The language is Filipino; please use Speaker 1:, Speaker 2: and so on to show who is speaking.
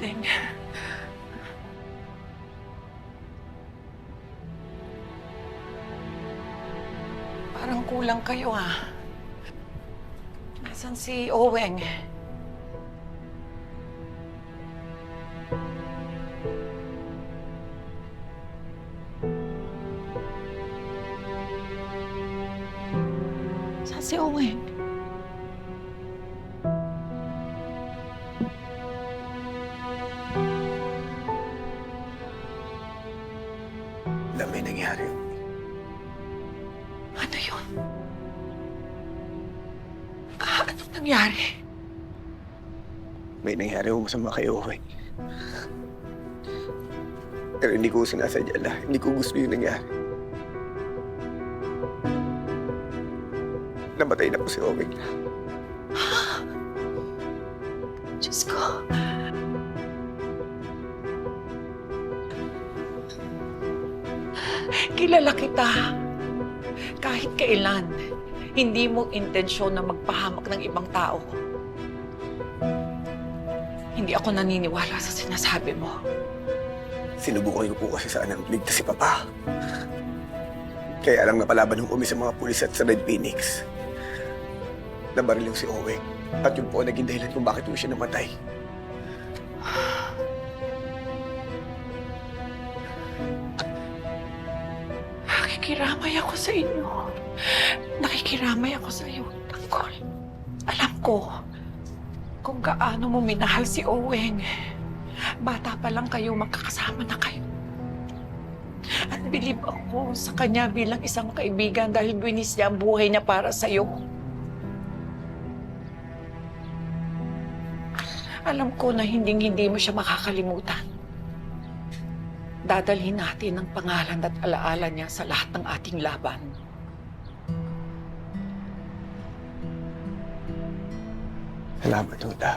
Speaker 1: dumating. Parang kulang kayo, ah. Nasaan si Oweng? Saan si Oweng?
Speaker 2: Alam, may nangyari.
Speaker 1: Ano yun? Anong nangyari?
Speaker 2: May nangyari akong masama kay Owen. Pero hindi ko sinasadya lang. Hindi ko gusto yung nangyari. Namatay na po si Owen.
Speaker 1: Diyos ko. Kilala kita. Kahit kailan, hindi mo intensyon na magpahamak ng ibang tao. Hindi ako naniniwala sa sinasabi mo.
Speaker 2: Sinubukan ko po kasi sana ligtas si Papa. Kaya lang napalaban ko kami sa mga pulis at sa Red Phoenix. Nabaril yung si Owen. At yun po ang naging dahilan kung bakit po siya namatay.
Speaker 1: Nakikiramay ako sa inyo. Nakikiramay ako sa iyo, Tangkol. Alam ko kung gaano mo minahal si Oweng. Bata pa lang kayo, magkakasama na kayo. At bilib ako sa kanya bilang isang kaibigan dahil binis niya ang buhay niya para sa iyo. Alam ko na hinding-hindi mo siya makakalimutan. Dadalhin natin ang pangalan at alaala niya sa lahat ng ating laban.
Speaker 2: Salamat, Huda.